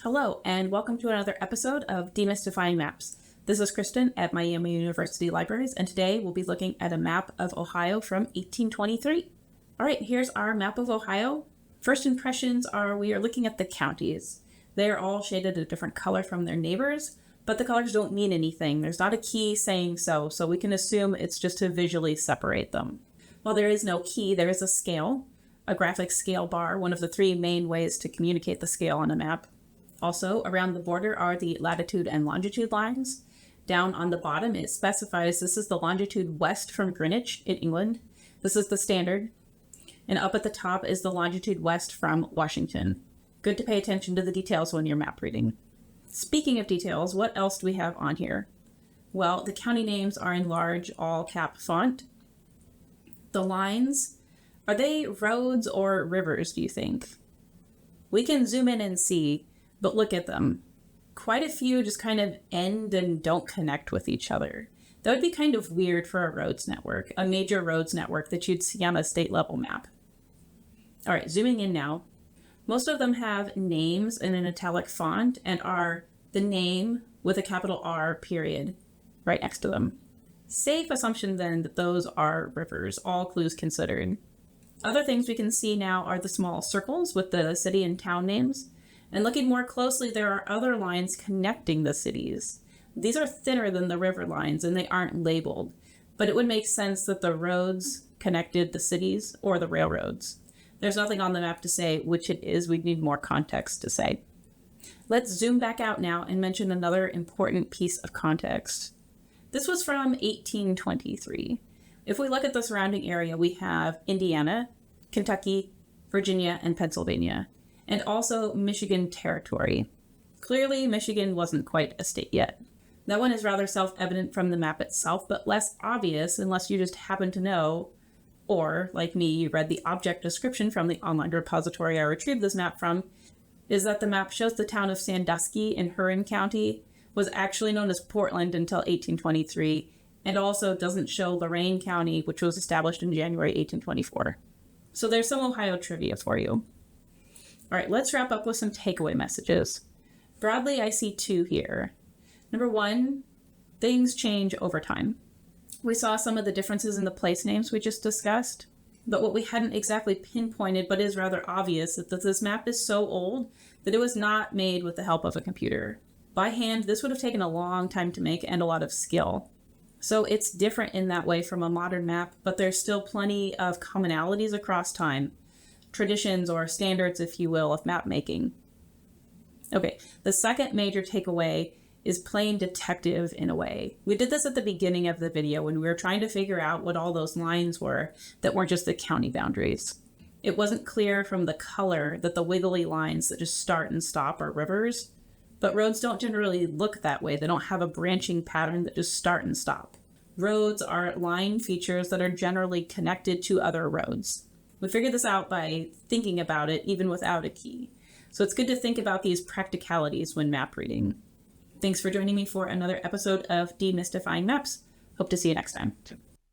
Hello, and welcome to another episode of Demystifying Maps. This is Kristen at Miami University Libraries, and today we'll be looking at a map of Ohio from 1823. All right, here's our map of Ohio. First impressions are we are looking at the counties. They are all shaded a different color from their neighbors, but the colors don't mean anything. There's not a key saying so we can assume it's just to visually separate them. While there is no key, there is a scale, a graphic scale bar, one of the three main ways to communicate the scale on a map. Also, around the border are the latitude and longitude lines. Down on the bottom, it specifies this is the longitude west from Greenwich in England. This is the standard. And up at the top is the longitude west from Washington. Good to pay attention to the details when you're map reading. Speaking of details, what else do we have on here? Well, the county names are in large all-cap font. The lines, are they roads or rivers, do you think? We can zoom in and see, but look at them. Quite a few just kind of end and don't connect with each other. That would be kind of weird for a roads network, a major roads network that you'd see on a state level map. All right, zooming in now. Most of them have names in an italic font and are the name with a capital R period right next to them. Safe assumption then that those are rivers, all clues considered. Other things we can see now are the small circles with the city and town names. And looking more closely, there are other lines connecting the cities. These are thinner than the river lines and they aren't labeled, but it would make sense that the roads connected the cities or the railroads. There's nothing on the map to say which it is. We'd need more context to say. Let's zoom back out now and mention another important piece of context. This was from 1823. If we look at the surrounding area, we have Indiana, Kentucky, Virginia, and Pennsylvania, and also Michigan Territory. Clearly, Michigan wasn't quite a state yet. That one is rather self-evident from the map itself, but less obvious unless you just happen to know, or, like me, you read the object description from the online repository I retrieved this map from, is that the map shows the town of Sandusky in Huron County was actually known as Portland until 1823, and also doesn't show Lorain County, which was established in January 1824. So there's some Ohio trivia for you. All right, let's wrap up with some takeaway messages. Broadly, I see two here. Number one, things change over time. We saw some of the differences in the place names we just discussed, but what we hadn't exactly pinpointed but is rather obvious is that this map is so old that it was not made with the help of a computer. By hand, this would have taken a long time to make and a lot of skill. So it's different in that way from a modern map, but there's still plenty of commonalities across time. Traditions or standards, if you will, of map making. Okay, the second major takeaway is playing detective in a way. We did this at the beginning of the video when we were trying to figure out what all those lines were that weren't just the county boundaries. It wasn't clear from the color that the wiggly lines that just start and stop are rivers, but roads don't generally look that way. They don't have a branching pattern that just start and stop. Roads are line features that are generally connected to other roads. We figured this out by thinking about it even without a key. So it's good to think about these practicalities when map reading. Thanks for joining me for another episode of Demystifying Maps. Hope to see you next time.